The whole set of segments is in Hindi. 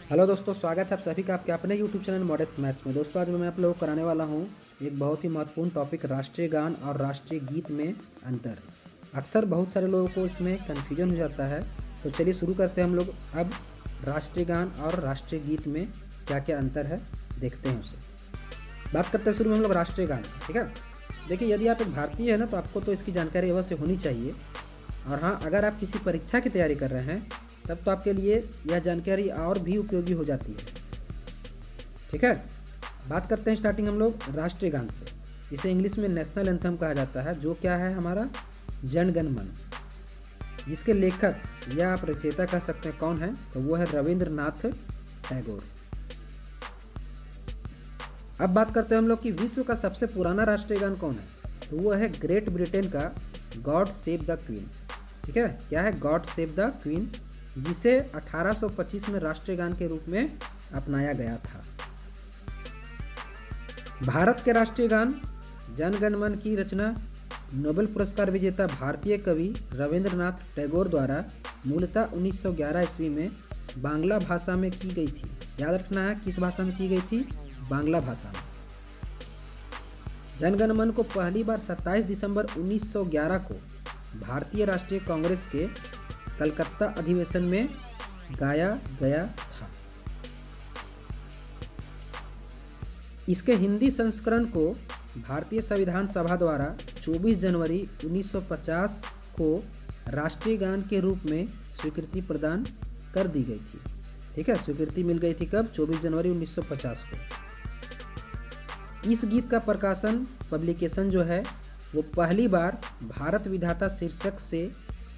हेलो दोस्तों, स्वागत है आप सभी का आपके अपने यूट्यूब चैनल मॉडेस्ट मैथ्स में। दोस्तों आज मैं आप लोगों को कराने वाला हूं एक बहुत ही महत्वपूर्ण टॉपिक, राष्ट्रीय गान और राष्ट्रीय गीत में अंतर। अक्सर बहुत सारे लोगों को इसमें कन्फ्यूजन हो जाता है, तो चलिए शुरू करते हैं हम लोग। अब राष्ट्रीय गान और राष्ट्रीय गीत में क्या क्या अंतर है देखते हैं, उससे बात करते हैं। शुरू में हम लोग राष्ट्रीय गान, ठीक है। देखिए, यदि आप एक भारतीय है ना, तो आपको तो इसकी जानकारी अवश्य होनी चाहिए। और हाँ, अगर आप किसी परीक्षा की तैयारी कर रहे हैं तब तो आपके लिए यह जानकारी और भी उपयोगी हो जाती है, ठीक है। बात करते हैं स्टार्टिंग हम लोग राष्ट्रीय गान से। इसे इंग्लिश में नेशनल एंथम कहा जाता है, जो क्या है हमारा जन गण मन, जिसके लेखक या आप रचयिता कह सकते हैं कौन है, तो वो है रविंद्रनाथ टैगोर। अब बात करते हैं हम लोग कि विश्व का सबसे पुराना राष्ट्रीय गान कौन है, तो वो है ग्रेट ब्रिटेन का गॉड सेव द क्वीन, ठीक है। क्या है? गॉड सेव द क्वीन, जिसे 1825 में राष्ट्रीय गान के रूप में अपनाया गया था। भारत के राष्ट्रीय गान जन गण मन की रचना नोबेल पुरस्कार विजेता भारतीय कवि रविंद्रनाथ टैगोर द्वारा मूलतः 1911 ईस्वी में बांग्ला भाषा में की गई थी। याद रखना है किस भाषा में की गई थी, बांग्ला भाषा में। जन गण मन को पहली बार 27 दिसंबर 1911 को भारतीय राष्ट्रीय कांग्रेस के कलकत्ता अधिवेशन में गाया गया था। इसके हिंदी संस्करण को भारतीय संविधान सभा द्वारा 24 जनवरी 1950 को राष्ट्रीय गान के रूप में स्वीकृति प्रदान कर दी गई थी, ठीक है। स्वीकृति मिल गई थी कब? 24 जनवरी 1950 को। इस गीत का प्रकाशन पब्लिकेशन जो है वो पहली बार भारत विधाता शीर्षक से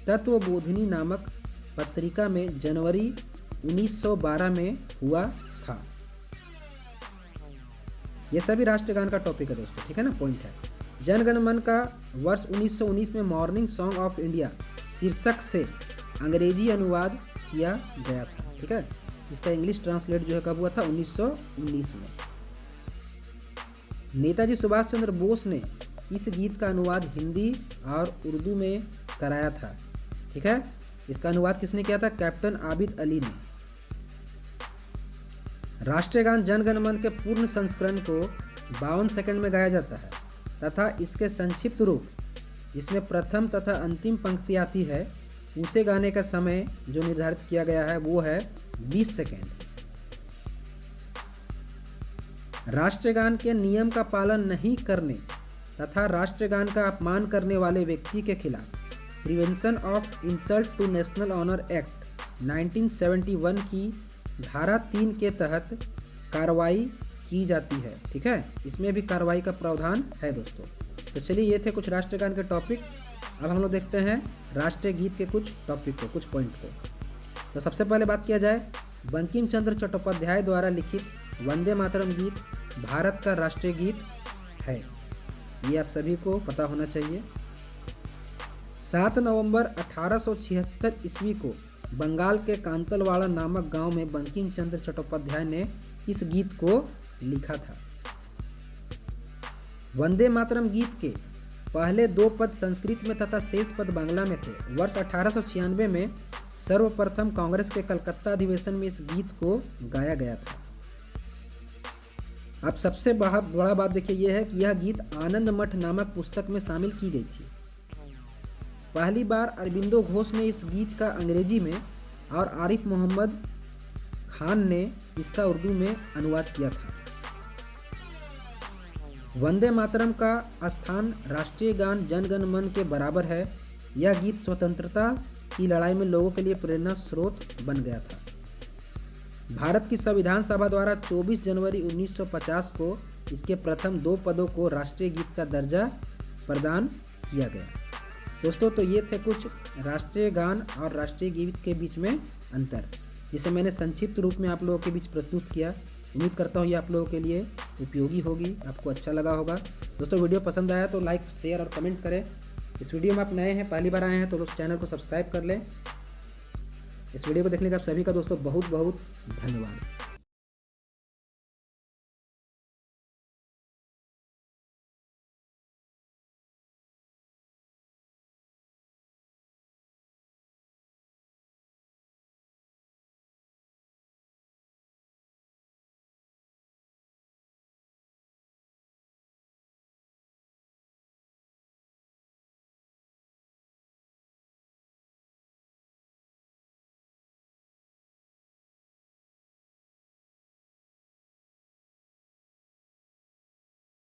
तत्वबोधिनी नामक पत्रिका में जनवरी 1912 में हुआ था। ये सभी राष्ट्रीय गान का टॉपिक है दोस्तों, ठीक है ना, पॉइंट है। जन गण मन का वर्ष 1919 में मॉर्निंग सॉन्ग ऑफ इंडिया शीर्षक से अंग्रेजी अनुवाद किया गया था, ठीक है। इसका इंग्लिश ट्रांसलेट जो है कब हुआ था? 1919 में। नेताजी सुभाष चंद्र बोस ने इस गीत का अनुवाद हिंदी और उर्दू में कराया था, ठीक है। इसका अनुवाद किसने किया था? कैप्टन आबिद अली ने। राष्ट्रीय गान जन गण मन के पूर्ण संस्करण को 52 सेकंड में गाया जाता है तथा इसके संक्षिप्त रूप, जिसमें प्रथम तथा अंतिम पंक्ति आती है, उसे गाने का समय जो निर्धारित किया गया है वो है 20 सेकंड। राष्ट्रीय गान के नियम का पालन नहीं करने तथा राष्ट्रीय गान का अपमान करने वाले व्यक्ति के खिलाफ prevention of insult to national honour act 1971 की धारा 3 के तहत कार्रवाई की जाती है, ठीक है। इसमें भी कार्रवाई का प्रावधान है दोस्तों। तो चलिए, ये थे कुछ राष्ट्रीय गान के टॉपिक। अब हम लोग देखते हैं राष्ट्रीय गीत के कुछ टॉपिक को, कुछ पॉइंट को। तो सबसे पहले बात किया जाए, बंकिम चंद्र चट्टोपाध्याय द्वारा लिखित वंदे मातरम गीत भारत का राष्ट्रीय गीत है, ये आप सभी को पता होना चाहिए। 7 नवंबर 1876 ईस्वी को बंगाल के कांतलवाड़ा नामक गांव में बंकिम चंद्र चट्टोपाध्याय ने इस गीत को लिखा था। वंदे मातरम गीत के पहले 2 पद संस्कृत में तथा शेष पद बांग्ला में थे। वर्ष 1896 में सर्वप्रथम कांग्रेस के कलकत्ता अधिवेशन में इस गीत को गाया गया था। अब सबसे बड़ा बात देखिए यह है कि यह गीत आनंद मठ नामक पुस्तक में शामिल की गई थी। पहली बार अरबिंदो घोष ने इस गीत का अंग्रेजी में और आरिफ मोहम्मद खान ने इसका उर्दू में अनुवाद किया था। वंदे मातरम का स्थान राष्ट्रीय गान जन गण मन के बराबर है। यह गीत स्वतंत्रता की लड़ाई में लोगों के लिए प्रेरणा स्रोत बन गया था। भारत की संविधान सभा द्वारा 24 जनवरी 1950 को इसके प्रथम 2 पदों को राष्ट्रीय गीत का दर्जा प्रदान किया गया। दोस्तों, तो ये थे कुछ राष्ट्रीय गान और राष्ट्रीय गीत के बीच में अंतर, जिसे मैंने संक्षिप्त रूप में आप लोगों के बीच प्रस्तुत किया। उम्मीद करता हूँ ये आप लोगों के लिए उपयोगी होगी, आपको अच्छा लगा होगा। दोस्तों, वीडियो पसंद आया तो लाइक, शेयर और कमेंट करें। इस वीडियो में आप नए हैं, पहली बार आए हैं, तो लोग चैनल को सब्सक्राइब कर लें। इस वीडियो को देखने का आप सभी का दोस्तों बहुत बहुत धन्यवाद।